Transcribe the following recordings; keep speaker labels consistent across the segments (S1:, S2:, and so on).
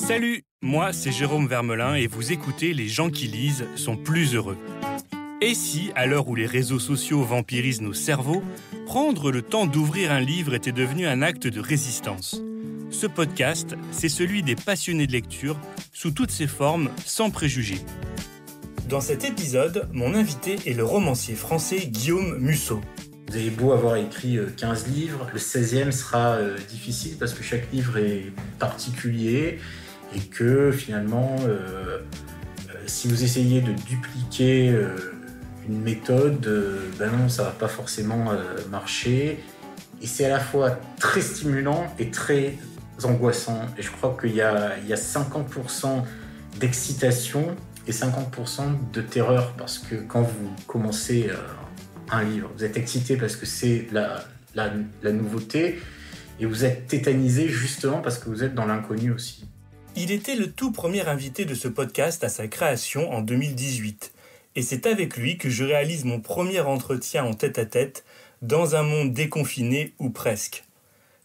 S1: Salut, moi c'est Jérôme Vermelin et vous écoutez Les gens qui lisent sont plus heureux. Et si, à l'heure où les réseaux sociaux vampirisent nos cerveaux, prendre le temps d'ouvrir un livre était devenu un acte de résistance? Ce podcast, c'est celui des passionnés de lecture, sous toutes ses formes, sans préjugés. Dans cet épisode, mon invité est le romancier français Guillaume Musso.
S2: Vous avez beau avoir écrit 15 livres, le 16e sera difficile parce que chaque livre est particulier et que finalement, si vous essayez de dupliquer une méthode, non, ça va pas forcément marcher. Et c'est à la fois très stimulant et très angoissant. Et je crois qu'il y a 50% d'excitation et 50% de terreur parce que quand vous commencez un livre, vous êtes excité parce que c'est la nouveauté et vous êtes tétanisé justement parce que vous êtes dans l'inconnu aussi.
S1: Il était le tout premier invité de ce podcast à sa création en 2018. Et c'est avec lui que je réalise mon premier entretien en tête-à-tête dans un monde déconfiné ou presque.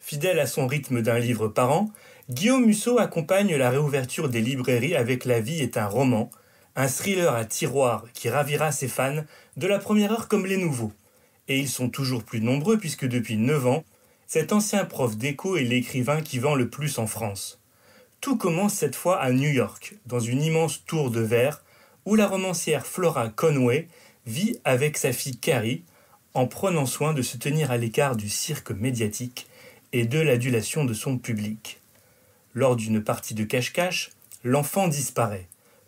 S1: Fidèle à son rythme d'un livre par an, Guillaume Musso accompagne la réouverture des librairies avec La vie est un roman, un thriller à tiroir qui ravira ses fans de la première heure comme les nouveaux. Et ils sont toujours plus nombreux puisque depuis 9 ans, cet ancien prof d'éco est l'écrivain qui vend le plus en France. Tout commence cette fois à New York, dans une immense tour de verre, où la romancière Flora Conway vit avec sa fille Carrie, en prenant soin de se tenir à l'écart du cirque médiatique et de l'adulation de son public. Lors d'une partie de cache-cache, l'enfant disparaît.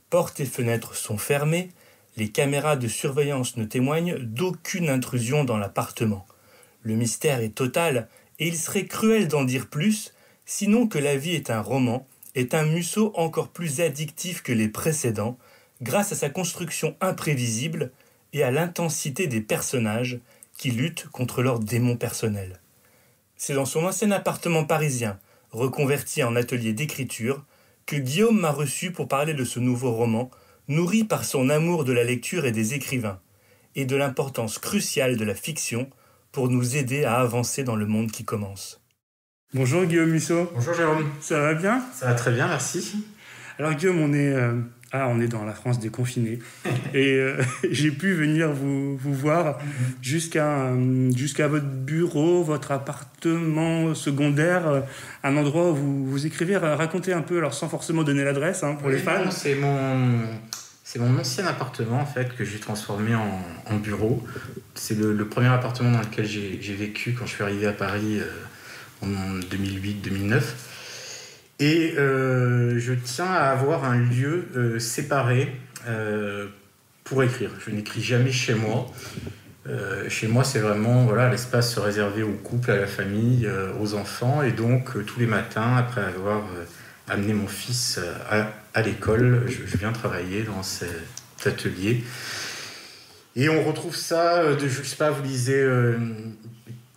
S1: Portes et fenêtres sont fermées, les caméras de surveillance ne témoignent d'aucune intrusion dans l'appartement. Le mystère est total et il serait cruel d'en dire plus, sinon que La vie est un roman, est un Musso encore plus addictif que les précédents, grâce à sa construction imprévisible et à l'intensité des personnages qui luttent contre leurs démons personnels. C'est dans son ancien appartement parisien, reconverti en atelier d'écriture, que Guillaume m'a reçu pour parler de ce nouveau roman, nourri par son amour de la lecture et des écrivains, et de l'importance cruciale de la fiction pour nous aider à avancer dans le monde qui commence. Bonjour Guillaume Musso.
S2: Bonjour Jérôme.
S1: Ça va bien ?
S2: Ça va très bien, merci.
S1: Alors Guillaume, on est dans la France déconfinée et j'ai pu venir vous voir jusqu'à votre bureau, votre appartement secondaire, un endroit où vous écrivez. Racontez un peu, alors sans forcément donner l'adresse pour les fans.
S2: Non, c'est mon ancien appartement en fait que j'ai transformé en bureau. C'est le premier appartement dans lequel j'ai vécu quand je suis arrivé à Paris en 2008-2009. Et je tiens à avoir un lieu séparé pour écrire. Je n'écris jamais chez moi. Chez moi, c'est vraiment l'espace réservé au couple, à la famille, aux enfants. Et donc, tous les matins, après avoir amené mon fils à l'école, je viens travailler dans cet atelier. Et on retrouve ça je ne sais pas, vous lisez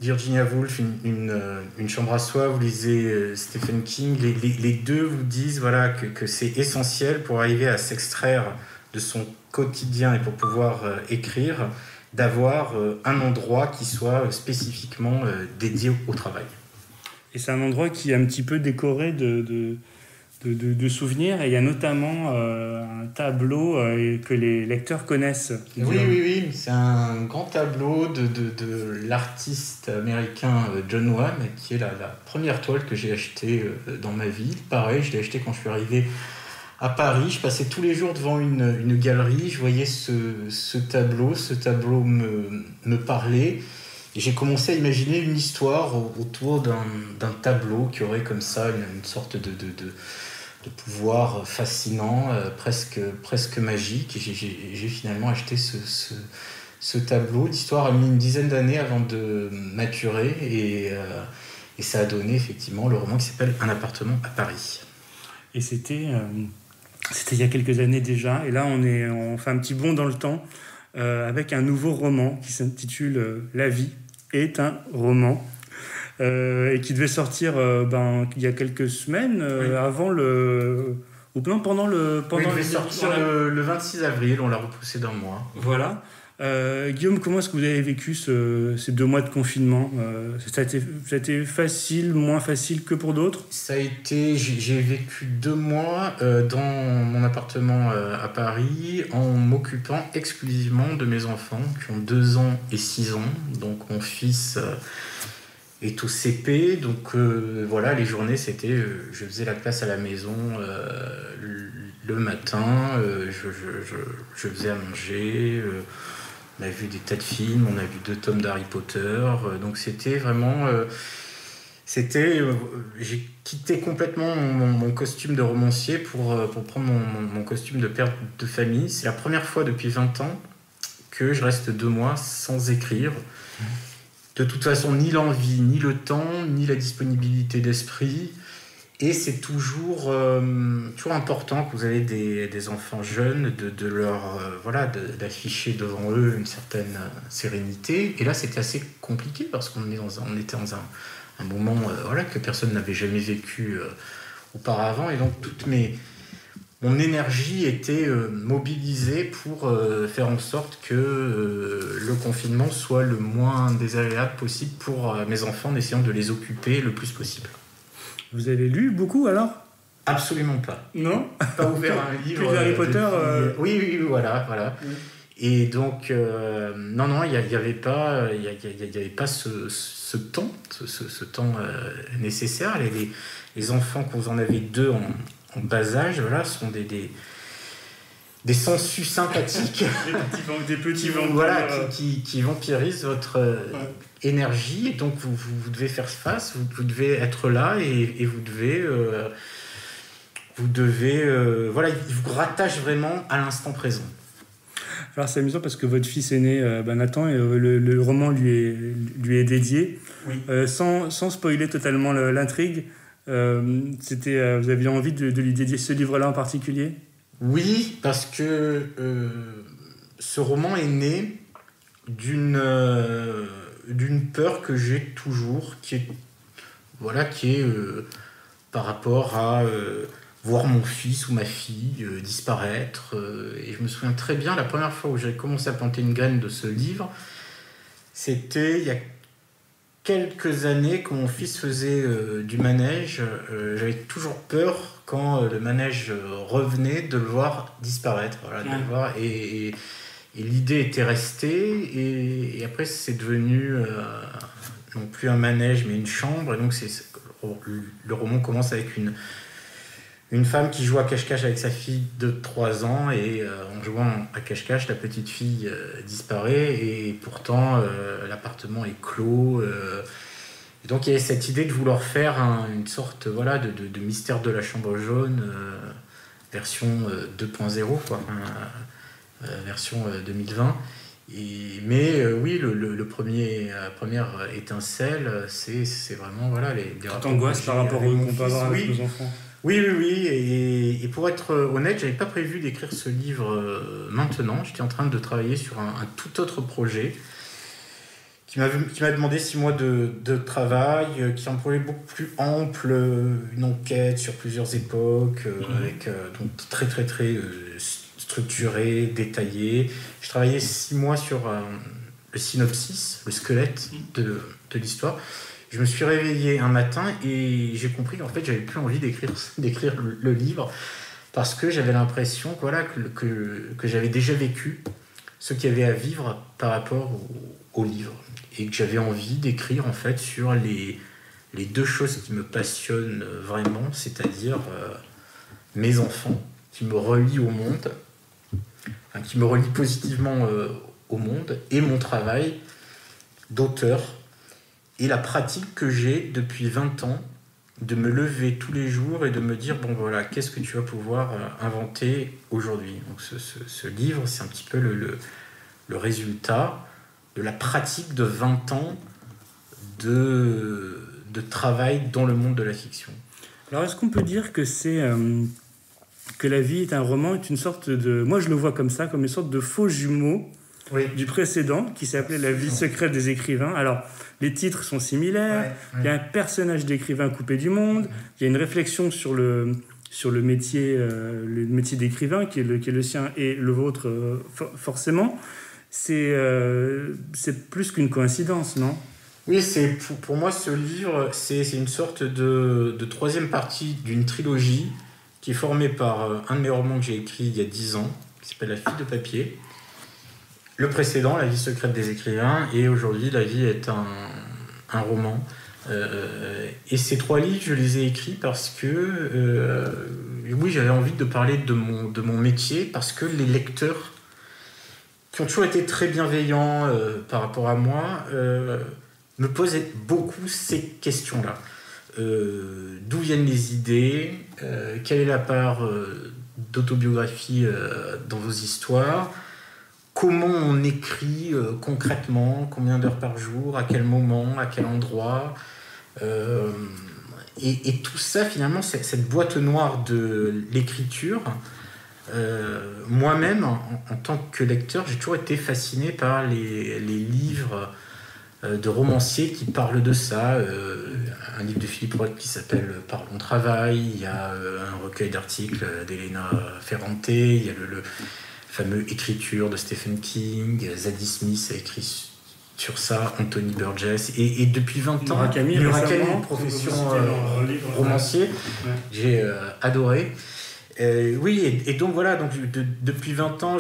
S2: Virginia Woolf, une chambre à soi, vous lisez Stephen King, les deux vous disent que c'est essentiel pour arriver à s'extraire de son quotidien et pour pouvoir écrire, d'avoir un endroit qui soit spécifiquement dédié au travail.
S1: Et c'est un endroit qui est un petit peu décoré de souvenirs, et il y a notamment un tableau que les lecteurs connaissent.
S2: Oui, c'est un grand tableau de l'artiste américain John Wayne, qui est la première toile que j'ai achetée dans ma vie. Pareil, je l'ai acheté quand je suis arrivé à Paris. Je passais tous les jours devant une galerie, je voyais ce tableau me parlait. Et j'ai commencé à imaginer une histoire autour d'un tableau qui aurait comme ça une sorte de pouvoir fascinant, presque magique. Et j'ai finalement acheté ce tableau. L'histoire a mis une dizaine d'années avant de maturer et ça a donné effectivement le roman qui s'appelle Un appartement à Paris.
S1: Et c'était il y a quelques années déjà. Et là, on fait un petit bond dans le temps avec un nouveau roman qui s'intitule La vie est un roman. Et qui devait sortir il y a quelques semaines, avant le... Ou non, pendant le...
S2: Il devait sortir le 26 avril, on l'a repoussé d'un mois.
S1: Voilà. Guillaume, comment est-ce que vous avez vécu ces 2 mois de confinement? Ça a été facile, moins facile que pour d'autres?
S2: J'ai vécu 2 mois dans mon appartement à Paris en m'occupant exclusivement de mes enfants qui ont 2 ans et 6 ans. Donc mon fils est au CP, donc voilà, les journées c'était, je faisais la classe à la maison le matin, je faisais à manger. On a vu des tas de films, on a vu 2 tomes d'Harry Potter, donc c'était vraiment... j'ai quitté complètement mon costume de romancier pour prendre mon costume de père de famille. C'est la première fois depuis 20 ans que je reste 2 mois sans écrire. De toute façon, ni l'envie, ni le temps, ni la disponibilité d'esprit. Et c'est toujours important que vous avez des enfants jeunes, de leur d'afficher devant eux une certaine sérénité. Et là, c'était assez compliqué parce qu'on était dans un moment que personne n'avait jamais vécu auparavant. Et donc, mon énergie était mobilisée pour faire en sorte que le confinement soit le moins désagréable possible pour mes enfants, en essayant de les occuper le plus possible.
S1: Vous avez lu beaucoup alors?
S2: Absolument pas.
S1: Non?
S2: Pas ouvert un livre.
S1: Plus Harry Potter
S2: Oui, voilà. Oui. Et donc, non, il n'y avait pas ce temps, ce temps nécessaire. Les enfants, quand vous en avez 2 en bas âge, voilà, sont des sangsues sympathiques.
S1: des petits vampires.
S2: Voilà, qui vampirisent votre énergie. Et donc, vous devez faire face, vous devez être là et vous devez... ils vous rattachent vraiment à l'instant présent.
S1: Alors c'est amusant parce que votre fils aîné, Nathan, le roman lui est dédié.
S2: Oui.
S1: Sans spoiler totalement l'intrigue, vous aviez envie de lui dédier ce livre-là en particulier?
S2: Oui, parce que ce roman est né d'une peur que j'ai toujours, qui est par rapport à voir mon fils ou ma fille disparaître. Et je me souviens très bien, la première fois où j'ai commencé à planter une graine de ce livre, c'était il y a quelques années, quand mon fils faisait du manège. J'avais toujours peur, quand le manège revenait, de le voir disparaître. Voilà, de le voir, et l'idée était restée, et après c'est devenu non plus un manège mais une chambre. Et donc le roman commence avec une femme qui joue à cache-cache avec sa fille de 3 ans, et en jouant à cache-cache, la petite fille disparaît, et pourtant l'appartement est clos. Et donc il y a cette idée de vouloir faire une sorte de mystère de la chambre jaune, version 2.0, version 2020. Oui, le première étincelle, c'est vraiment les
S1: rapports d'angoisse par rapport qu'on peut avoir avec nos enfants.
S2: Oui, et pour être honnête, j'avais pas prévu d'écrire ce livre maintenant. J'étais en train de travailler sur un tout autre projet qui m'a demandé 6 mois de travail, qui est un projet beaucoup plus ample, une enquête sur plusieurs époques, avec donc très très très structuré, détaillé. Je travaillais 6 mois sur le synopsis, le squelette de l'histoire. Je me suis réveillé un matin et j'ai compris qu'en fait, j'avais plus envie d'écrire le livre, parce que j'avais l'impression que j'avais déjà vécu ce qu'il y avait à vivre par rapport au livre, et que j'avais envie d'écrire en fait sur les 2 choses qui me passionnent vraiment, c'est-à-dire mes enfants, qui me relient au monde, qui me relient positivement au monde, et mon travail d'auteur. Et la pratique que j'ai depuis 20 ans, de me lever tous les jours et de me dire, qu'est-ce que tu vas pouvoir inventer aujourd'hui. Donc ce livre, c'est un petit peu le résultat de la pratique de 20 ans de travail dans le monde de la fiction.
S1: Alors est-ce qu'on peut dire que que La vie est un roman est une sorte de... Moi je le vois comme ça, comme une sorte de faux jumeau du précédent, qui s'appelait La vie secrète des écrivains. Alors, les titres sont similaires, il y a un personnage d'écrivain coupé du monde, il y a une réflexion sur le métier d'écrivain qui est le sien et le vôtre forcément. c'est plus qu'une coïncidence, non?
S2: Oui, pour moi, ce livre, c'est une sorte de troisième partie d'une trilogie qui est formée par un de mes romans que j'ai écrit il y a 10 ans, qui s'appelle La fille de papier. Le précédent, La vie secrète des écrivains, et aujourd'hui, La vie est un roman. Et ces 3 livres, je les ai écrits parce que, oui, j'avais envie de parler de mon métier, parce que les lecteurs, qui ont toujours été très bienveillants par rapport à moi, me posait beaucoup ces questions-là. D'où viennent les idées, quelle est la part d'autobiographie dans vos histoires, comment on écrit concrètement, combien d'heures par jour, à quel moment, à quel endroit, et tout ça finalement, cette boîte noire de l'écriture. Moi-même, en tant que lecteur, j'ai toujours été fasciné par les livres de romanciers qui parlent de ça. Un livre de Philippe Roth qui s'appelle Parlons Travail, il y a un recueil d'articles d'Elena Ferrante, il y a le fameux Écriture de Stephen King, Zadie Smith a écrit sur ça, Anthony Burgess, et depuis 20 ans,
S1: Murakami,
S2: profession romancier, j'ai adoré. Oui, et donc voilà, donc depuis 20 ans,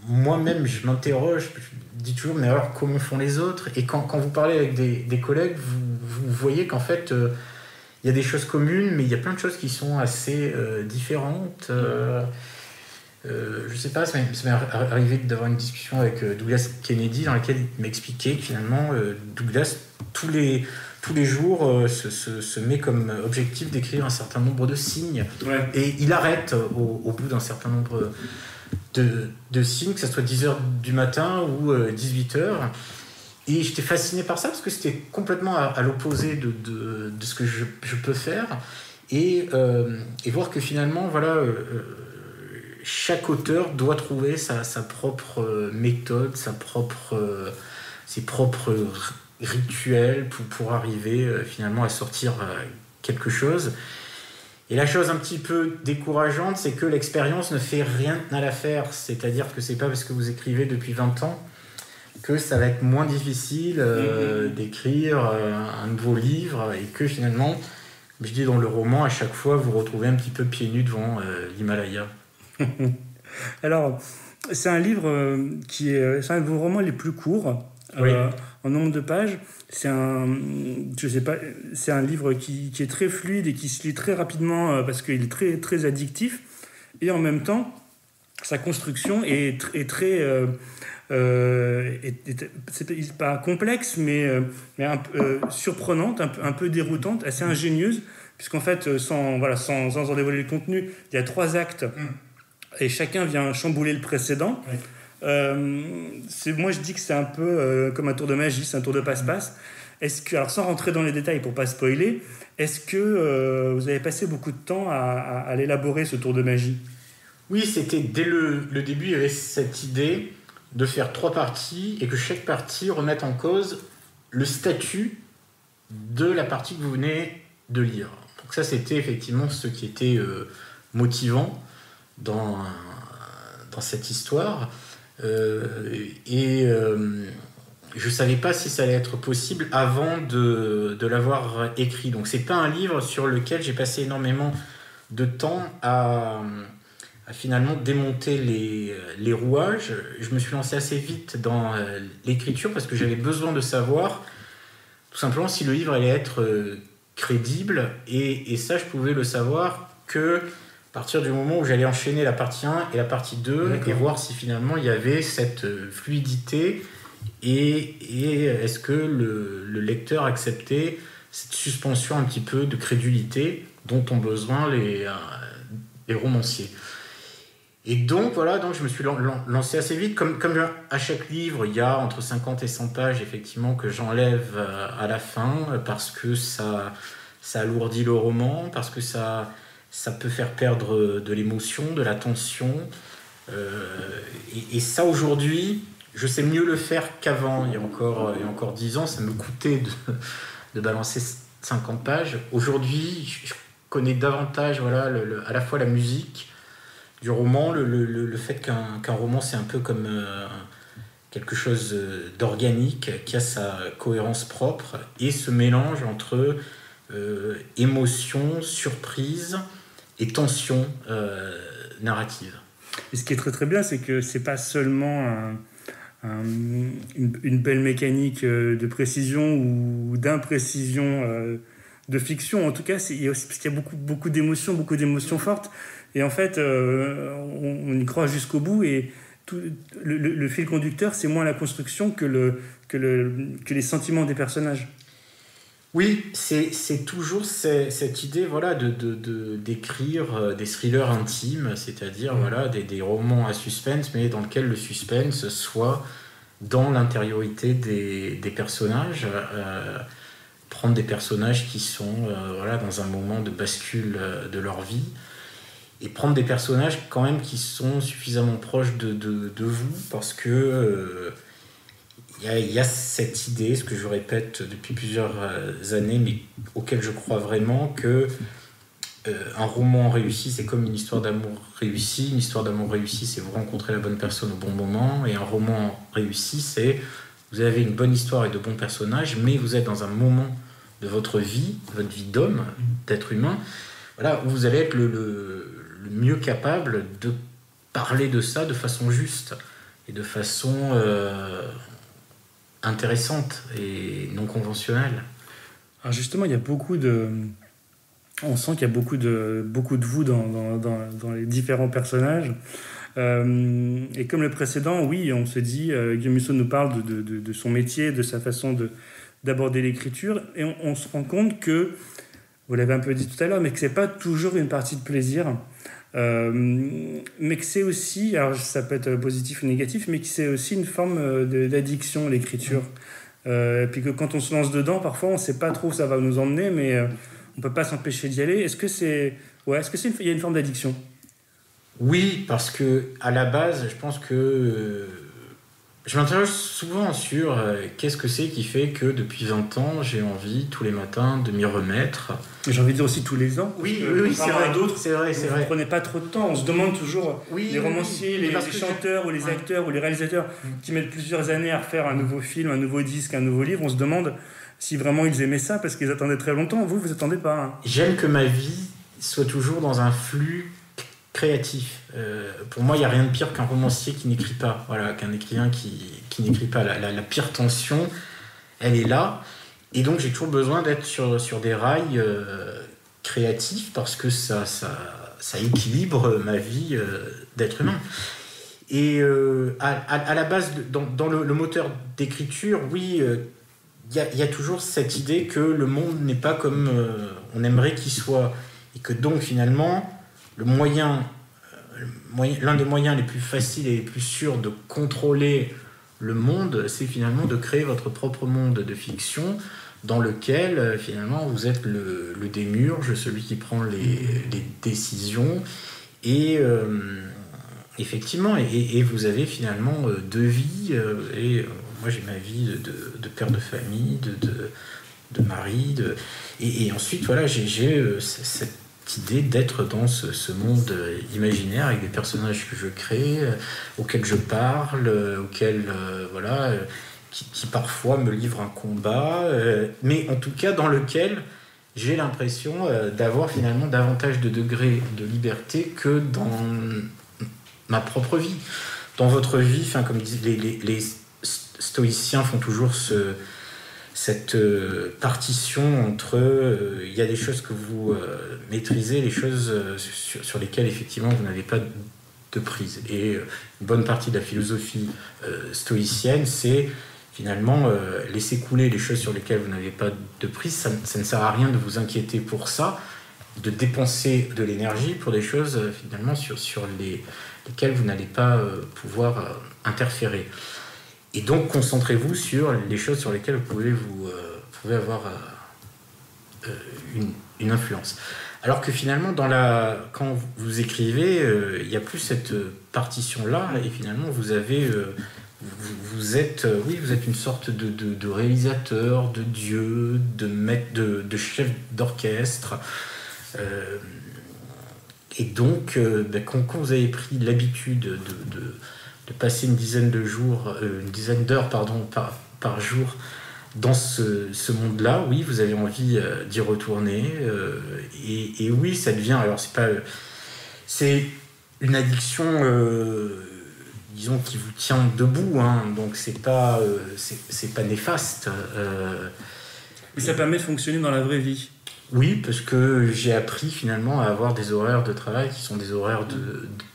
S2: moi-même, je m'interroge, je dis toujours, mais alors comment font les autres? Et quand vous parlez avec des collègues, vous voyez qu'en fait, il y a des choses communes, mais il y a plein de choses qui sont assez différentes. Je sais pas, ça m'est arrivé d'avoir une discussion avec Douglas Kennedy dans laquelle il m'expliquait que finalement, Douglas, tous les jours, se met comme objectif d'écrire un certain nombre de signes.
S1: Ouais.
S2: Et il arrête au bout d'un certain nombre de signes, que ce soit 10h du matin ou 18h. Et j'étais fasciné par ça parce que c'était complètement à l'opposé de ce que je peux faire. Et voir que finalement, voilà, chaque auteur doit trouver sa propre méthode, ses propres rituels pour arriver finalement à sortir quelque chose. Et la chose un petit peu décourageante, c'est que l'expérience ne fait rien à l'affaire. C'est-à-dire que c'est pas parce que vous écrivez depuis 20 ans que ça va être moins difficile d'écrire un nouveau livre, et que finalement, je dis dans le roman, à chaque fois, vous retrouvez un petit peu pieds nus devant l'Himalaya.
S1: Alors, c'est un livre c'est un de vos romans les plus courts,
S2: oui.
S1: En nombre de pages. C'est un livre qui est très fluide et qui se lit très rapidement parce qu'il est très, très addictif. Et en même temps, sa construction est très... c'est pas complexe, mais surprenante, un peu déroutante, assez ingénieuse, puisqu'en fait, sans en dévoiler le contenu, il y a 3 actes et chacun vient chambouler le précédent. Oui. Moi je dis que c'est un peu comme un tour de magie, c'est un tour de passe-passe. Est-ce que, alors sans rentrer dans les détails pour pas spoiler, est-ce que vous avez passé beaucoup de temps à l'élaborer, ce tour de magie?
S2: Oui, c'était dès le début, il y avait cette idée de faire 3 parties et que chaque partie remette en cause le statut de la partie que vous venez de lire. Donc ça, c'était effectivement ce qui était motivant dans cette histoire. Je ne savais pas si ça allait être possible avant de l'avoir écrit. Donc c'est pas un livre sur lequel j'ai passé énormément de temps à finalement démonter les rouages. Je me suis lancé assez vite dans l'écriture parce que j'avais besoin de savoir tout simplement si le livre allait être crédible, et ça je pouvais le savoir que à partir du moment où j'allais enchaîner la partie 1 et la partie 2. D'accord. Et voir si finalement il y avait cette fluidité et est-ce que le lecteur acceptait cette suspension un petit peu de crédulité dont ont besoin les romanciers. Et donc voilà, donc je me suis lancé assez vite. Comme à chaque livre, il y a entre 50 et 100 pages effectivement que j'enlève à la fin parce que ça alourdit le roman, parce que ça peut faire perdre de l'émotion, de la tension. Et ça, aujourd'hui, je sais mieux le faire qu'avant. Il y a encore 10 ans, ça me coûtait de balancer 50 pages. Aujourd'hui, je connais davantage à la fois la musique du roman, le fait qu'un roman, c'est un peu comme quelque chose d'organique, qui a sa cohérence propre, et ce mélange entre émotion, surprise et tension narrative.
S1: Et ce qui est très très bien, c'est que c'est pas seulement une belle mécanique de précision ou d'imprécision de fiction. En tout cas, il y a aussi, parce qu'il y a beaucoup d'émotions fortes. Et en fait, on y croit jusqu'au bout. Et le fil conducteur, c'est moins la construction que les sentiments des personnages.
S2: Oui, c'est toujours cette idée, voilà, d'écrire des thrillers intimes, c'est-à-dire voilà, des romans à suspense, mais dans lesquels le suspense soit dans l'intériorité des personnages. Prendre des personnages qui sont voilà, dans un moment de bascule de leur vie, et prendre des personnages quand même qui sont suffisamment proches de vous, parce que il y a cette idée, ce que je répète depuis plusieurs années, mais auquel je crois vraiment, que un roman réussi, c'est comme une histoire d'amour réussie. Une histoire d'amour réussie, c'est vous rencontrer la bonne personne au bon moment. Et un roman réussi, c'est vous avez une bonne histoire et de bons personnages, mais vous êtes dans un moment de votre vie d'homme, d'être humain, voilà, où vous allez être le mieux capable de parler de ça de façon juste et de façon intéressante et non conventionnelle.
S1: Alors justement, il y a on sent qu'il y a beaucoup de vous dans les différents personnages. Et comme le précédent, oui, on se dit, Guillaume Musso nous parle de son métier, de sa façon d'aborder l'écriture, et on se rend compte que, vous l'avez un peu dit tout à l'heure, mais que c'est pas toujours une partie de plaisir, mais que c'est aussi, alors ça peut être positif ou négatif, mais que c'est aussi une forme d'addiction, l'écriture. Puis que quand on se lance dedans, parfois on sait pas trop où ça va nous emmener, mais on peut pas s'empêcher d'y aller. Est-ce qu'il y a une forme d'addiction?
S2: Oui, parce que à la base, je pense que je m'interroge souvent sur qu'est-ce que c'est qui fait que depuis 20 ans, j'ai envie tous les matins de m'y remettre.
S1: J'ai envie de dire aussi tous les ans.
S2: Oui, c'est vrai. C'est vrai.
S1: On ne prenait pas trop de temps. On se demande toujours, les romanciers, les chanteurs ou les acteurs ou les réalisateurs qui mettent plusieurs années à refaire un nouveau film, un nouveau disque, un nouveau livre, on se demande si vraiment ils aimaient ça parce qu'ils attendaient très longtemps. Vous attendez pas. Hein.
S2: J'aime que ma vie soit toujours dans un flux créatif. Pour moi, il n'y a rien de pire qu'un romancier qui n'écrit pas, voilà, qu'un écrivain qui n'écrit pas. La pire tension, elle est là. Et donc, j'ai toujours besoin d'être sur des rails créatifs parce que ça équilibre ma vie d'être humain. Et à la base, dans le moteur d'écriture, oui, il y a toujours cette idée que le monde n'est pas comme on aimerait qu'il soit. Et que donc, finalement, l'un des moyens les plus faciles et les plus sûrs de contrôler le monde, c'est finalement de créer votre propre monde de fiction dans lequel finalement vous êtes le démiurge, celui qui prend les décisions, et effectivement, et vous avez finalement deux vies, et moi j'ai ma vie de père de famille, de mari, et ensuite voilà, j'ai cette idée d'être dans ce monde imaginaire avec des personnages que je crée, auxquels je parle, auxquels voilà, qui parfois me livrent un combat, mais en tout cas dans lequel j'ai l'impression d'avoir finalement davantage de degrés de liberté que dans ma propre vie. Dans votre vie, enfin, comme disent les stoïciens font toujours cette partition entre il y a des choses que vous maîtrisez, les choses sur lesquelles effectivement vous n'avez pas de prise. Et une bonne partie de la philosophie stoïcienne, c'est finalement laisser couler les choses sur lesquelles vous n'avez pas de prise. Ça ne sert à rien de vous inquiéter pour ça, de dépenser de l'énergie pour des choses finalement sur lesquelles vous n'allez pas pouvoir interférer. Et donc, concentrez-vous sur les choses sur lesquelles vous pouvez avoir une influence. Alors que finalement, quand vous écrivez, il n'y a plus cette partition-là, et finalement, vous êtes une sorte de réalisateur, de dieu, de chef d'orchestre. Et donc, quand vous avez pris l'habitude de passer une dizaine d'heures par jour dans ce monde-là. Oui, vous avez envie d'y retourner. Et oui, ça devient... Alors, c'est une addiction, disons, qui vous tient debout. Hein, donc, c'est pas néfaste.
S1: Mais ça permet de fonctionner dans la vraie vie.
S2: Oui, parce que j'ai appris finalement à avoir des horaires de travail qui sont des horaires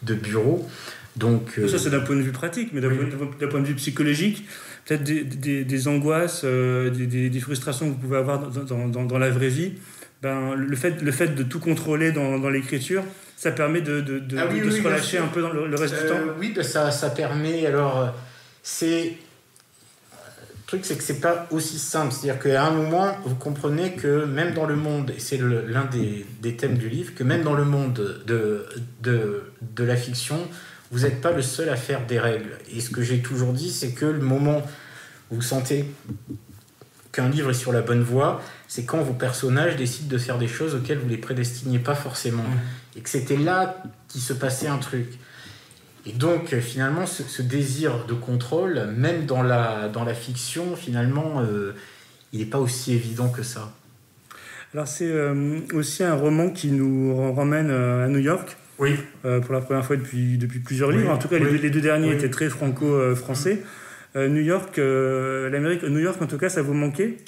S2: de bureau. Donc,
S1: ça, c'est d'un point de vue pratique, mais d'un point de vue psychologique, peut-être des angoisses, des frustrations que vous pouvez avoir dans la vraie vie. Ben, le fait de tout contrôler dans l'écriture, ça permet de se relâcher un peu dans le reste du temps.
S2: Oui, ben ça permet. Alors, le truc, c'est que c'est pas aussi simple. C'est-à-dire qu'à un moment, vous comprenez que même dans le monde, et c'est l'un des thèmes du livre, que même dans le monde de la fiction, vous n'êtes pas le seul à faire des règles. Et ce que j'ai toujours dit, c'est que le moment où vous sentez qu'un livre est sur la bonne voie, c'est quand vos personnages décident de faire des choses auxquelles vous ne les prédestiniez pas forcément. Et que c'était là qu'il se passait un truc. Et donc, finalement, ce désir de contrôle, même dans la fiction, finalement, il n'est pas aussi évident que ça.
S1: Alors, c'est aussi un roman qui nous ramène à New York.
S2: Oui.
S1: Pour la première fois depuis plusieurs livres. En tout cas, les deux derniers étaient très franco-français. New York, l'Amérique, New York, en tout cas, ça vous manquait ?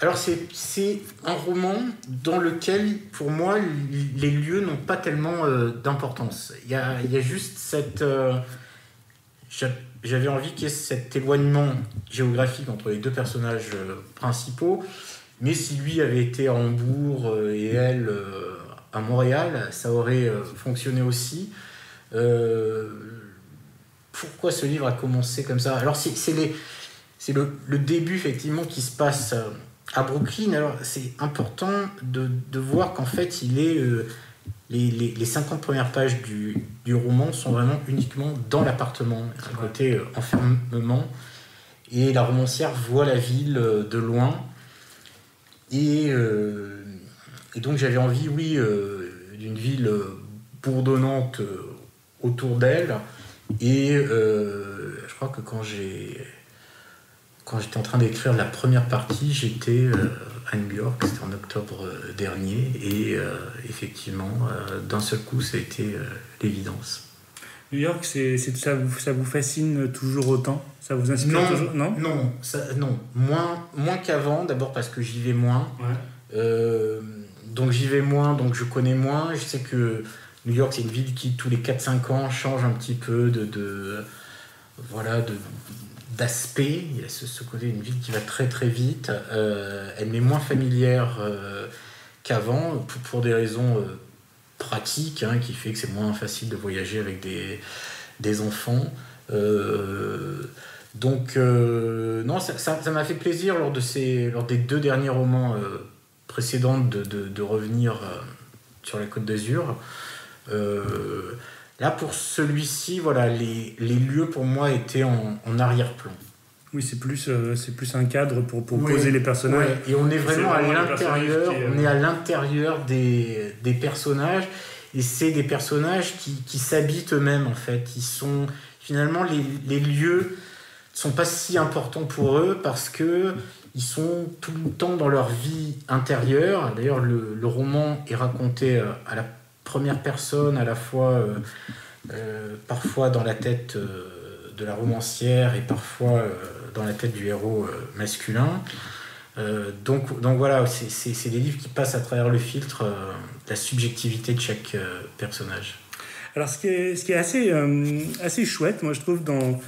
S2: Alors, c'est un roman dans lequel, pour moi, les lieux n'ont pas tellement d'importance. Il y a juste cette... j'avais envie qu'il y ait cet éloignement géographique entre les deux personnages principaux, mais si lui avait été à Hambourg et elle à Montréal, ça aurait fonctionné aussi. Pourquoi ce livre a commencé comme ça ? Alors, c'est le début, effectivement, qui se passe... à Brooklyn. Alors, c'est important de voir qu'en fait, les 50 premières pages du roman sont vraiment uniquement dans l'appartement, un côté enfermement. Et la romancière voit la ville de loin. Et donc, j'avais envie, d'une ville bourdonnante autour d'elle. Et je crois que quand j'étais en train d'écrire la première partie, j'étais à New York, c'était en octobre dernier, et effectivement, d'un seul coup, ça a été l'évidence.
S1: New York, ça vous fascine toujours autant ? Ça vous inspire toujours ? Non,
S2: non. Moins qu'avant, d'abord parce que j'y vais moins. Ouais. Donc j'y vais moins, donc je connais moins. Je sais que New York, c'est une ville qui, tous les 4-5 ans, change un petit peu d'aspect. Il y a ce côté d'une ville qui va très très vite. Elle m'est moins familière qu'avant pour des raisons pratiques, qui fait que c'est moins facile de voyager avec des enfants. Donc non, ça m'a fait plaisir lors des 2 derniers romans précédents de revenir sur la Côte d'Azur. Là, pour celui-ci, voilà, les lieux pour moi étaient en arrière-plan.
S1: Oui, c'est plus un cadre pour poser les personnages.
S2: Ouais. Et on est vraiment à l'intérieur. On est à l'intérieur des personnages, et c'est des personnages qui s'habitent eux-mêmes en fait. Ils sont finalement les lieux sont pas si importants pour eux parce que ils sont tout le temps dans leur vie intérieure. D'ailleurs, le roman est raconté à la première personne, à la fois parfois dans la tête de la romancière et parfois dans la tête du héros masculin. Donc voilà, c'est des livres qui passent à travers le filtre de la subjectivité de chaque personnage.
S1: Alors ce qui est assez chouette, moi je trouve, dans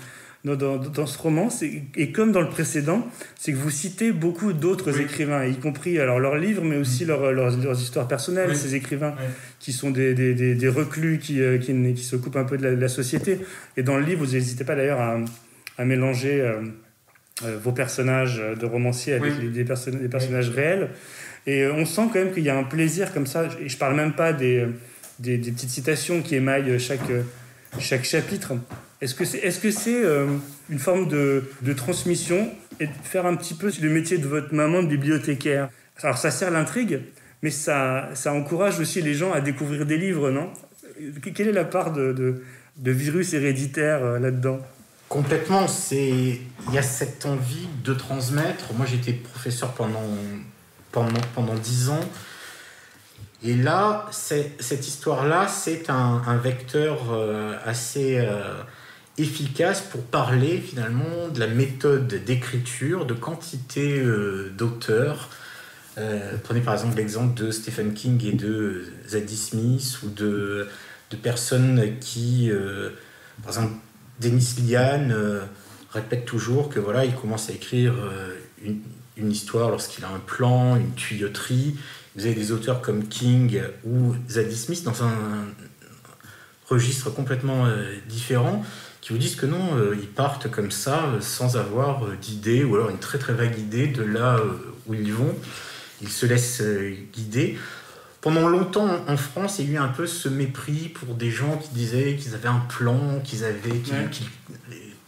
S1: ce roman, et comme dans le précédent, c'est que vous citez beaucoup d'autres écrivains, y compris alors leurs livres, mais aussi leurs histoires personnelles, ces écrivains qui sont des reclus, qui se coupent un peu de la société. Et dans le livre, vous n'hésitez pas d'ailleurs à mélanger vos personnages de romanciers avec des personnages réels. Et on sent quand même qu'il y a un plaisir comme ça, et je parle même pas des petites citations qui émaillent chaque chapitre. Est-ce que c'est une forme de transmission et de faire un petit peu le métier de votre maman de bibliothécaire ? Alors ça sert l'intrigue, mais ça encourage aussi les gens à découvrir des livres, non ? Quelle est la part de virus héréditaire là-dedans.
S2: Complètement, il y a cette envie de transmettre. Moi, j'étais professeur pendant 10 ans. Et là, cette histoire-là, c'est un vecteur assez efficace pour parler finalement de la méthode d'écriture, de quantité d'auteurs. Prenez par exemple l'exemple de Stephen King et de Zadie Smith ou de personnes qui, par exemple, Dennis Lillian répète toujours que voilà, il commence à écrire une histoire lorsqu'il a un plan, une tuyauterie. Vous avez des auteurs comme King ou Zadie Smith dans un registre complètement différent qui vous disent que non, ils partent comme ça sans avoir d'idée ou alors une très très vague idée de là où ils vont. Ils se laissent guider. Pendant longtemps, en France, il y a eu un peu ce mépris pour des gens qui disaient qu'ils avaient un plan, qu'ils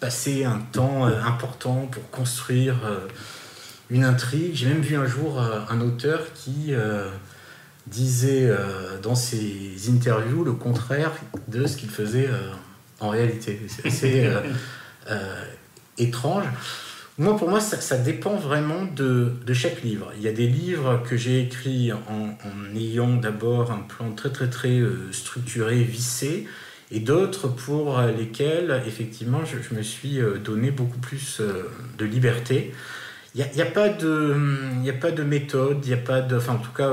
S2: passaient un temps important pour construire une intrigue. J'ai même vu un jour un auteur qui disait dans ses interviews le contraire de ce qu'il faisait en réalité. C'est assez étrange. Pour moi, ça dépend vraiment de chaque livre. Il y a des livres que j'ai écrits en ayant d'abord un plan très très très structuré, vissé, et d'autres pour lesquels, effectivement, je me suis donné beaucoup plus de liberté. Il n'y a pas de méthode, il n'y a pas de... Enfin, en tout cas,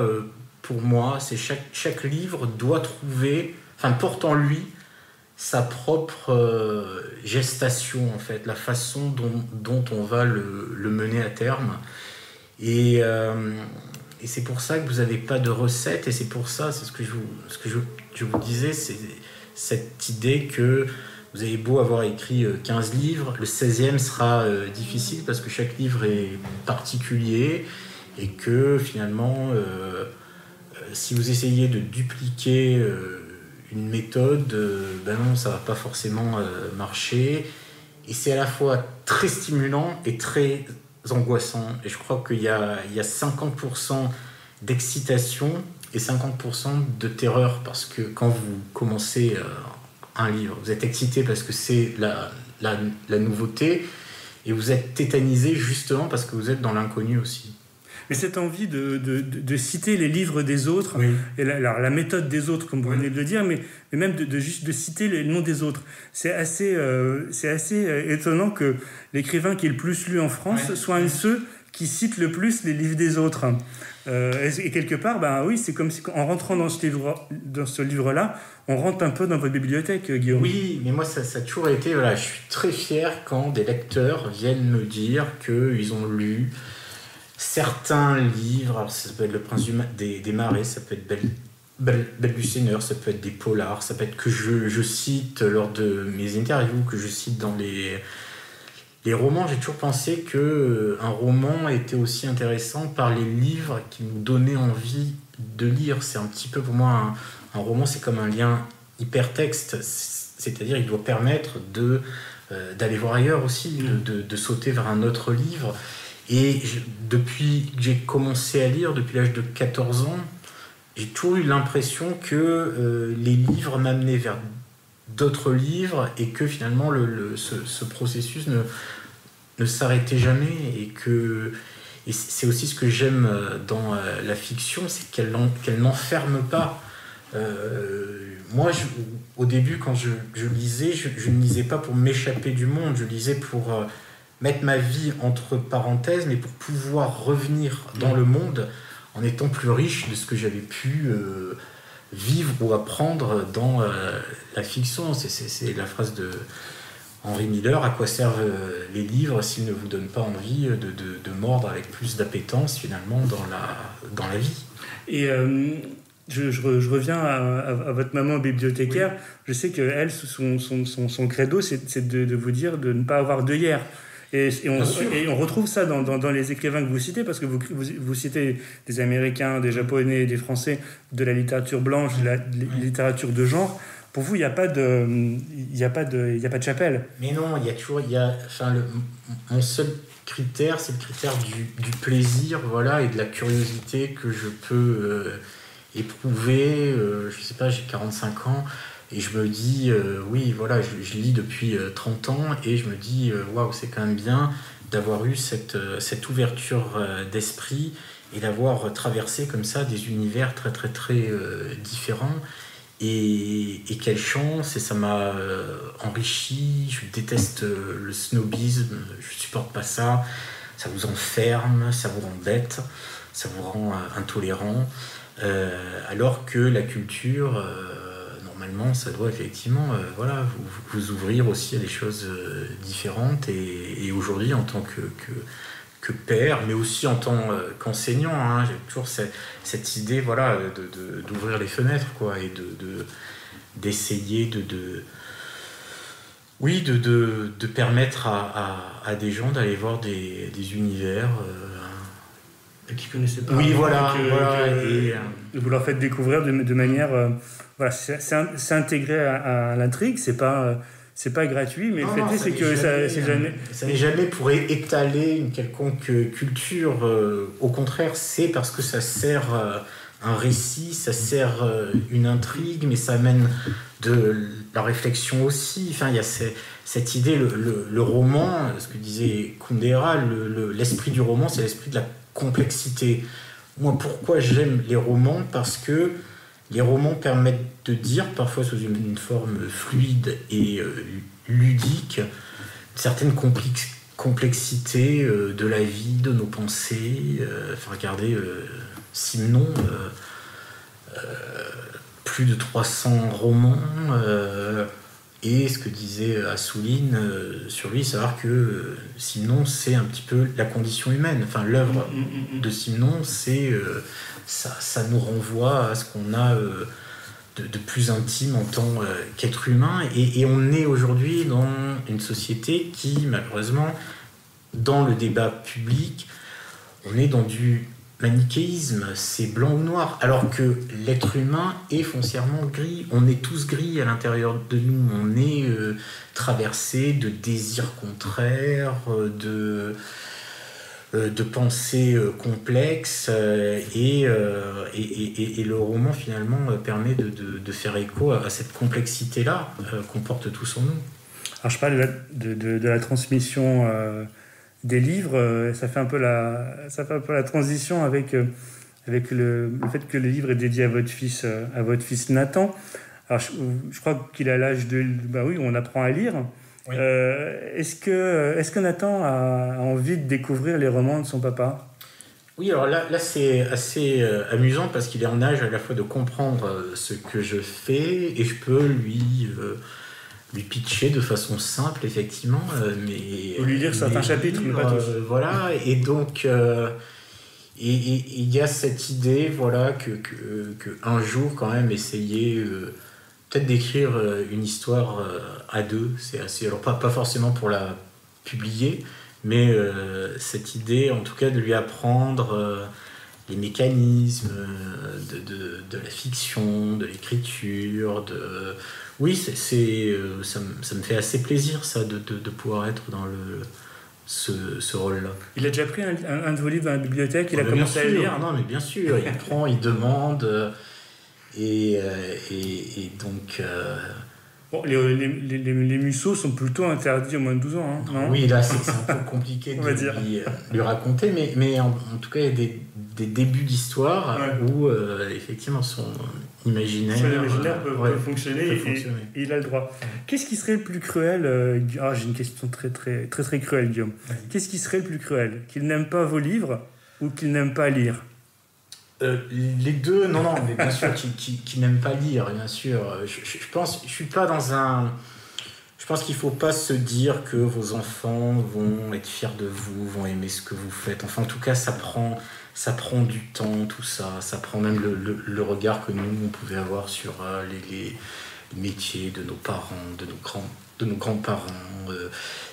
S2: pour moi, c'est chaque livre doit trouver, enfin, porte en lui sa propre gestation, en fait, la façon dont on va le mener à terme. Et c'est pour ça que vous n'avez pas de recette, et c'est pour ça, c'est ce que je vous disais, c'est cette idée que vous avez beau avoir écrit 15 livres, le 16e sera difficile parce que chaque livre est particulier et que finalement, si vous essayez de dupliquer une méthode, ben non, ça ne va pas forcément marcher. Et c'est à la fois très stimulant et très angoissant. Et je crois qu'il y a 50% d'excitation et 50% de terreur parce que quand vous commencez un livre, vous êtes excité parce que c'est la nouveauté et vous êtes tétanisé justement parce que vous êtes dans l'inconnu aussi.
S1: Mais cette envie de citer les livres des autres,
S2: oui.
S1: Et la méthode des autres, comme vous venez de le dire, mais même juste de citer les noms des autres. C'est assez étonnant que l'écrivain qui est le plus lu en France soit un de ceux qui cite le plus les livres des autres. Et quelque part, oui, c'est comme si en rentrant dans ce livre-là, on rentre un peu dans votre bibliothèque, Guillaume.
S2: Oui, mais moi, ça a toujours été... Voilà, je suis très fier quand des lecteurs viennent me dire qu'ils ont lu certains livres. Alors, ça peut être Le Prince des Marais, ça peut être Balbucéneur, ça peut être des polars, ça peut être que je cite lors de mes interviews, que je cite dans les romans. J'ai toujours pensé qu'un roman était aussi intéressant par les livres qui nous donnaient envie de lire. C'est un petit peu pour moi un roman, c'est comme un lien hypertexte, c'est-à-dire il doit permettre d'aller voir ailleurs aussi, de sauter vers un autre livre. Et depuis que j'ai commencé à lire, depuis l'âge de 14 ans, j'ai toujours eu l'impression que les livres m'amenaient vers d'autres livres et que finalement ce processus ne s'arrêtait jamais et c'est aussi ce que j'aime dans la fiction, c'est qu'elle n'enferme pas. Moi, au début, quand je lisais, je ne lisais pas pour m'échapper du monde, je lisais pour mettre ma vie entre parenthèses, mais pour pouvoir revenir dans le monde en étant plus riche de ce que j'avais pu vivre ou apprendre dans la fiction. C'est la phrase de Henry Miller: à quoi servent les livres s'ils ne vous donnent pas envie de mordre avec plus d'appétence finalement dans la vie.
S1: Et je reviens à votre maman bibliothécaire. Oui. Je sais qu'elle, son credo, c'est de vous dire de ne pas avoir d'œillères. Et on retrouve ça dans les écrivains que vous citez, parce que vous citez des Américains, des Japonais, des Français, de la littérature blanche, de la littérature de genre. Pour vous, il n'y a pas de chapelle.
S2: Mais non, mon seul critère, c'est le critère du plaisir, voilà, et de la curiosité que je peux éprouver. Je sais pas, j'ai 45 ans. Et je me dis, oui, voilà, je lis depuis 30 ans et je me dis, waouh, c'est quand même bien d'avoir eu cette ouverture d'esprit et d'avoir traversé comme ça des univers très, très, très différents. Et quelle chance, et ça m'a enrichi. Je déteste le snobisme, je supporte pas ça. Ça vous enferme, ça vous rend bête, ça vous rend intolérant. Alors que la culture, normalement, ça doit effectivement voilà, vous ouvrir aussi à des choses différentes. Et aujourd'hui, en tant que père, mais aussi en tant qu'enseignant, hein, j'ai toujours cette idée voilà, d'ouvrir les fenêtres, quoi, et d'essayer de permettre à des gens d'aller voir des univers
S1: qui ne connaissaient pas.
S2: Oui, voilà.
S1: Et vous leur faites découvrir de manière... voilà, c'est intégré à l'intrigue, c'est pas gratuit, mais le fait est, c'est que c'est jamais...
S2: Ça n'est jamais pour étaler une quelconque culture. Au contraire, c'est parce que ça sert un récit, ça sert une intrigue, mais ça amène de la réflexion aussi. Enfin, il y a cette idée, le roman, ce que disait Kundera, l'esprit du roman, c'est l'esprit de la complexité. Moi, pourquoi j'aime les romans? Parce que les romans permettent de dire, parfois sous une forme fluide et ludique, une certaine complexité de la vie, de nos pensées. Enfin, regardez Simenon, plus de 300 romans, et ce que disait Assouline sur lui, savoir que Simenon, c'est un petit peu la condition humaine. Enfin, l'œuvre de Simenon, c'est... Ça nous renvoie à ce qu'on a de plus intime en tant qu'être humain. Et on est aujourd'hui dans une société qui, malheureusement, dans le débat public, on est dans du manichéisme, c'est blanc ou noir, alors que l'être humain est foncièrement gris. On est tous gris à l'intérieur de nous. On est traversé de désirs contraires, de pensées complexes, et le roman finalement permet de faire écho à cette complexité-là qu'on porte tous en nous.
S1: Alors je parle de la transmission des livres, ça fait un peu la transition avec le fait que le livre est dédié à votre fils Nathan. Alors je crois qu'il a l'âge de... Bah oui, on apprend à lire. Oui. Est-ce que Nathan a envie de découvrir les romans de son papa?
S2: Oui, alors là c'est assez amusant parce qu'il est en âge à la fois de comprendre ce que je fais et je peux lui pitcher de façon simple, effectivement.
S1: Ou lui lire certains chapitres, mais pas tous.
S2: Voilà, et donc il y a cette idée, voilà, que un jour, quand même, essayer... peut-être d'écrire une histoire à deux, c'est assez... Alors pas forcément pour la publier, mais cette idée, en tout cas, de lui apprendre les mécanismes de la fiction, de l'écriture, Oui, ça me fait assez plaisir, ça, de pouvoir être dans ce rôle-là.
S1: Il a déjà pris un de vos livres dans la bibliothèque, il a commencé à lire?
S2: Non, mais bien sûr, il prend, il demande... Et donc...
S1: Bon, les Musso sont plutôt interdits au moins de 12 ans, hein, non?
S2: Oui, là, c'est un peu compliqué de lui raconter, mais en tout cas, il y a des débuts d'histoire où, effectivement, son imaginaire...
S1: Son imaginaire peut fonctionner, et il a le droit. Qu'est-ce qui serait le plus cruel j'ai une question très, très, très, très cruelle, Guillaume. Qu'est-ce qui serait le plus cruel? Qu'il n'aime pas vos livres ou qu'il n'aime pas lire?
S2: Les deux, non, mais bien sûr, qui n'aiment pas lire, bien sûr. Je suis pas dans un... Je pense qu'il faut pas se dire que vos enfants vont être fiers de vous, vont aimer ce que vous faites. Enfin, en tout cas, ça prend du temps, tout ça. Ça prend même le regard que nous, on pouvait avoir sur les métiers de nos parents, de nos grands-parents.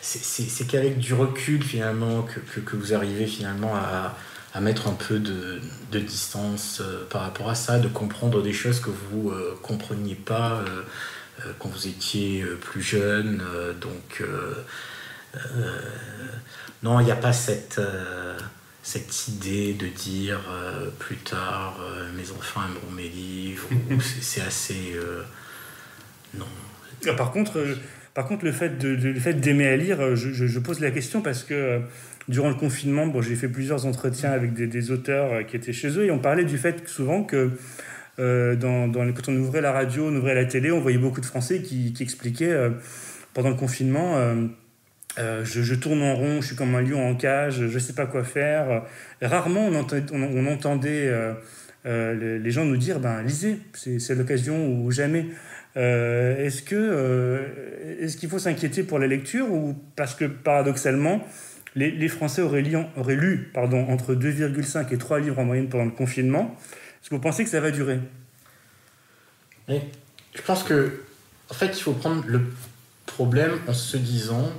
S2: C'est qu'avec du recul, finalement, que vous arrivez finalement à mettre un peu de distance par rapport à ça, de comprendre des choses que vous compreniez pas quand vous étiez plus jeune. Non, il n'y a pas cette idée de dire plus tard mes enfants aimeront mes livres. C'est assez... non.
S1: Par contre, le fait d'aimer à lire, je pose la question parce que durant le confinement, bon, j'ai fait plusieurs entretiens avec des auteurs qui étaient chez eux et on parlait du fait souvent que quand on ouvrait la radio, on ouvrait la télé, on voyait beaucoup de Français qui expliquaient pendant le confinement je tourne en rond, je suis comme un lion en cage, je ne sais pas quoi faire. Rarement on entendait les gens nous dire lisez, c'est l'occasion ou jamais. Est-ce qu'il faut s'inquiéter pour la lecture ou parce que paradoxalement les Français auraient lu entre 2,5 et 3 livres en moyenne pendant le confinement. Est-ce que vous pensez que ça va durer ?
S2: Et je pense que en fait il faut prendre le problème en se disant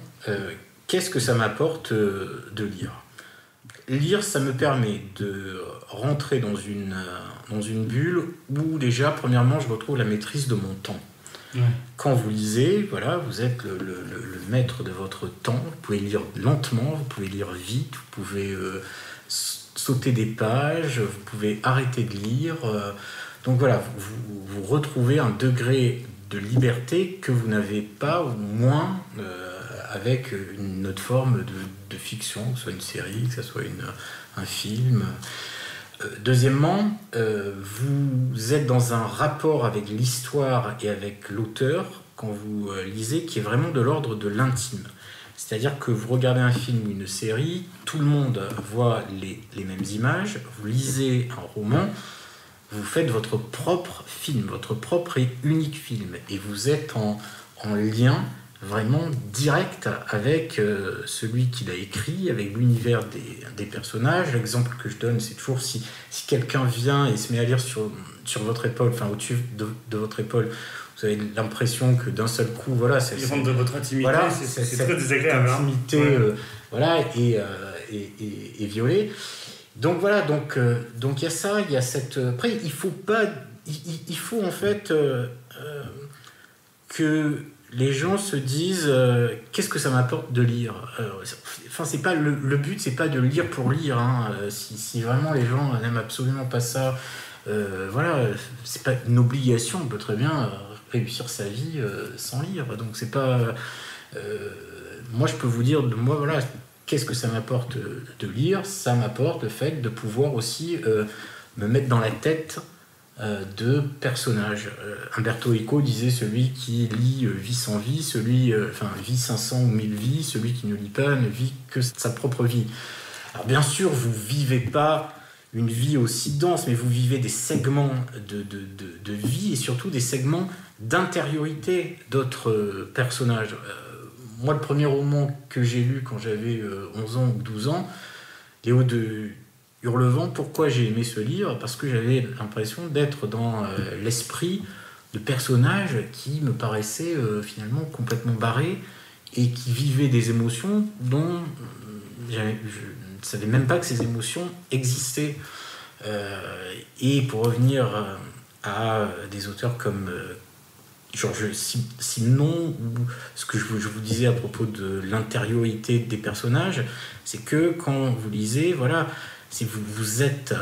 S2: qu'est-ce que ça m'apporte de lire ? Lire, ça me permet de rentrer dans une bulle où déjà, premièrement, je retrouve la maîtrise de mon temps. Ouais. Quand vous lisez, voilà, vous êtes le maître de votre temps. Vous pouvez lire lentement, vous pouvez lire vite, vous pouvez sauter des pages, vous pouvez arrêter de lire. Donc voilà, vous retrouvez un degré de liberté que vous n'avez pas, ou moins, avec une autre forme de fiction, que ce soit une série, que ce soit un film. Deuxièmement, vous êtes dans un rapport avec l'histoire et avec l'auteur, quand vous lisez, qui est vraiment de l'ordre de l'intime. C'est-à-dire que vous regardez un film ou une série, tout le monde voit les mêmes images, vous lisez un roman, vous faites votre propre film, votre propre et unique film, et vous êtes en lien vraiment direct avec celui qui l'a écrit, avec l'univers des personnages. L'exemple que je donne, c'est toujours si quelqu'un vient et se met à lire sur votre épaule, enfin au-dessus de votre épaule, vous avez l'impression que d'un seul coup, voilà,
S1: il rentre dans votre intimité, voilà, c'est très désagréable.
S2: L'intimité, voilà, est violée. Donc voilà, donc il y a ça, il y a cette. Après, il faut en fait que les gens se disent qu'est-ce que ça m'apporte de lire. Enfin, c'est pas le but, c'est pas de lire pour lire. Hein. Si vraiment les gens n'aiment absolument pas ça, voilà, c'est pas une obligation. On peut très bien réussir sa vie sans lire. Donc c'est pas. Moi, je peux vous dire de moi, voilà. Qu'est-ce que ça m'apporte de lire ? Ça m'apporte le fait de pouvoir aussi me mettre dans la tête de personnages. Umberto Eco disait celui qui lit vit sans vie, vit 500 ou 1000 vies, celui qui ne lit pas ne vit que sa propre vie. Alors bien sûr, vous ne vivez pas une vie aussi dense, mais vous vivez des segments de vie et surtout des segments d'intériorité d'autres personnages. Moi, le premier roman que j'ai lu quand j'avais 11 ans ou 12 ans, Léo de Hurlevent, pourquoi j'ai aimé ce livre ? Parce que j'avais l'impression d'être dans l'esprit de personnages qui me paraissaient finalement complètement barrés et qui vivaient des émotions dont je ne savais même pas que ces émotions existaient. Et pour revenir à des auteurs comme Georges Simenon, ou ce que je vous disais à propos de l'intériorité des personnages, c'est que quand vous lisez, voilà, si vous êtes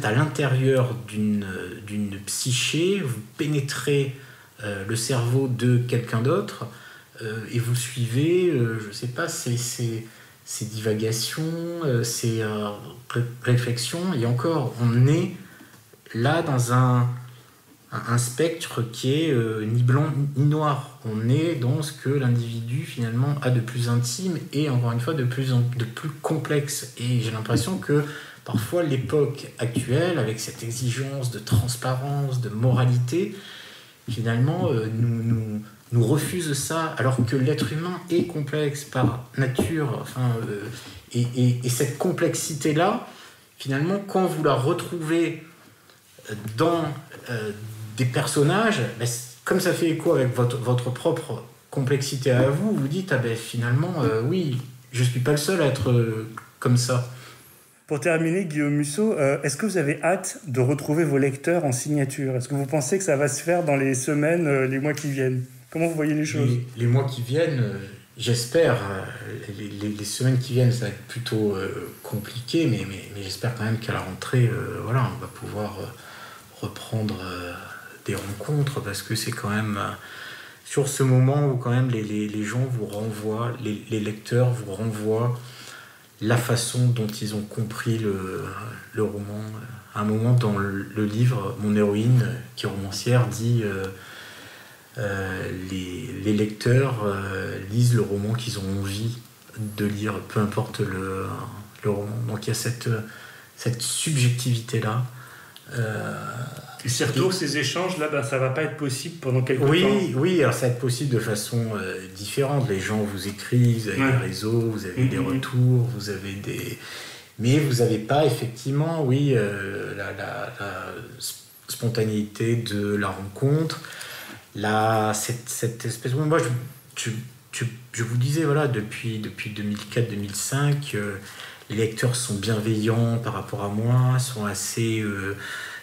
S2: à l'intérieur d'une psyché, vous pénétrez le cerveau de quelqu'un d'autre et vous suivez, je sais pas, ces divagations, ces réflexions, et encore, on est là dans un spectre qui est ni blanc ni noir. On est dans ce que l'individu finalement a de plus intime et encore une fois de plus complexe. Et j'ai l'impression que parfois l'époque actuelle, avec cette exigence de transparence, de moralité, finalement nous refuse ça, alors que l'être humain est complexe par nature. Enfin, et cette complexité-là, finalement, quand vous la retrouvez dans des personnages, comme ça fait écho avec votre propre complexité à vous, vous dites finalement oui, je suis pas le seul à être comme ça.
S1: Pour terminer, Guillaume Musso, est-ce que vous avez hâte de retrouver vos lecteurs en signature ? Est-ce que vous pensez que ça va se faire dans les semaines, les mois qui viennent ? Comment vous voyez les choses ?
S2: Les mois qui viennent, j'espère. Les semaines qui viennent, ça va être plutôt compliqué, mais j'espère quand même qu'à la rentrée, voilà, on va pouvoir reprendre des rencontres, parce que c'est quand même sur ce moment où quand même les gens vous renvoient, les lecteurs vous renvoient la façon dont ils ont compris le roman. À un moment dans le livre, mon héroïne, qui est romancière, dit les lecteurs lisent le roman qu'ils ont envie de lire, peu importe le roman. Donc il y a cette subjectivité-là.
S1: Et ces retours, ces échanges, là, ça va pas être possible pendant quelques temps.
S2: Oui, alors ça va être possible de façon différente. Les gens vous écrivent, vous avez des réseaux, vous avez des retours, vous avez des... Mais vous n'avez pas effectivement, la spontanéité de la rencontre, cette espèce... Moi, je vous disais, voilà, depuis 2004-2005, les lecteurs sont bienveillants par rapport à moi, sont assez...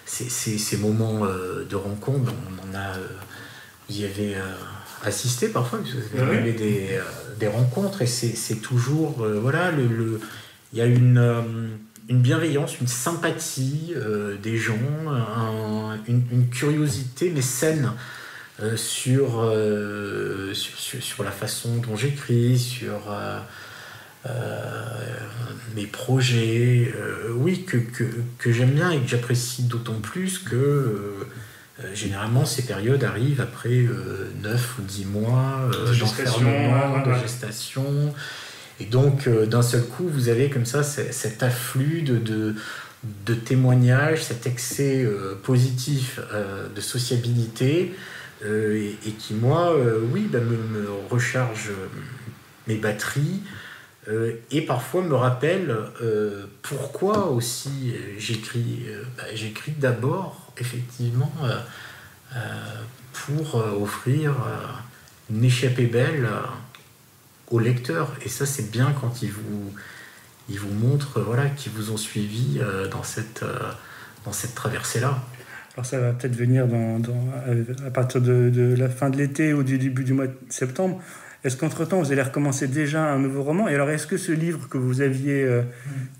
S2: Ces moments de rencontre, vous y avez assisté parfois, parce que vous avez des rencontres, et c'est toujours... il y a une bienveillance, une sympathie des gens, une curiosité, mais saine, sur la façon dont j'écris, sur mes projets, que j'aime bien et que j'apprécie d'autant plus que généralement ces périodes arrivent après 9 ou 10 mois d'enfermement, de gestation. Et donc, d'un seul coup, vous avez comme ça cet afflux de témoignages, cet excès positif de sociabilité, et qui, moi, me recharge mes batteries, et parfois me rappelle pourquoi aussi j'écris. J'écris d'abord, effectivement, pour offrir une échappée belle aux lecteurs, et ça c'est bien quand ils vous montrent qu'ils vous ont suivi dans cette traversée là.
S1: Alors ça va peut-être venir à partir de la fin de l'été ou du début du mois de septembre. Est-ce qu'entre-temps vous allez recommencer déjà un nouveau roman? Et alors est-ce que ce livre que vous aviez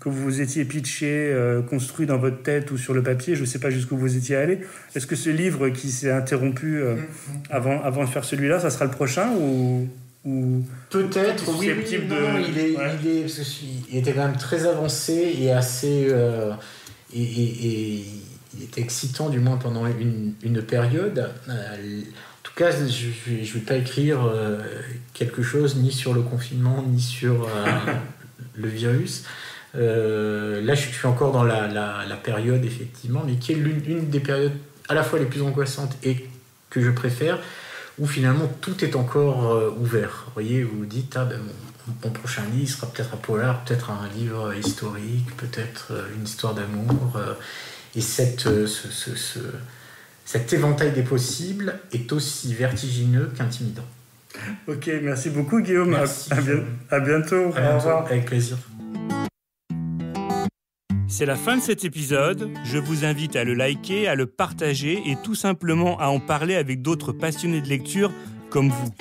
S1: que vous étiez pitché, construit dans votre tête ou sur le papier, je ne sais pas jusqu'où vous étiez allé, est-ce que ce livre qui s'est interrompu avant de faire celui-là, ça sera le prochain ou
S2: peut-être, oui, il était quand même très avancé et assez et il était excitant, du moins pendant une période. En tout cas, je ne vais pas écrire quelque chose ni sur le confinement ni sur le virus. Là, je suis encore dans la période, effectivement, mais qui est l'une des périodes à la fois les plus angoissantes et que je préfère, où finalement tout est encore ouvert. Vous voyez, vous vous dites, mon prochain livre sera peut-être un polar, peut-être un livre historique, peut-être une histoire d'amour. Et cet éventail des possibles est aussi vertigineux qu'intimidant.
S1: Ok, merci beaucoup Guillaume.
S2: Merci.
S1: À bientôt.
S2: Au revoir. Avec plaisir.
S1: C'est la fin de cet épisode. Je vous invite à le liker, à le partager et tout simplement à en parler avec d'autres passionnés de lecture comme vous.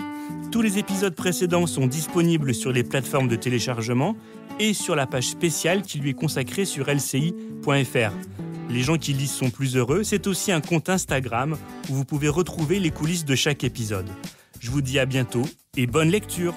S1: Tous les épisodes précédents sont disponibles sur les plateformes de téléchargement et sur la page spéciale qui lui est consacrée sur lci.fr. Les gens qui lisent sont plus heureux, c'est aussi un compte Instagram où vous pouvez retrouver les coulisses de chaque épisode. Je vous dis à bientôt et bonne lecture!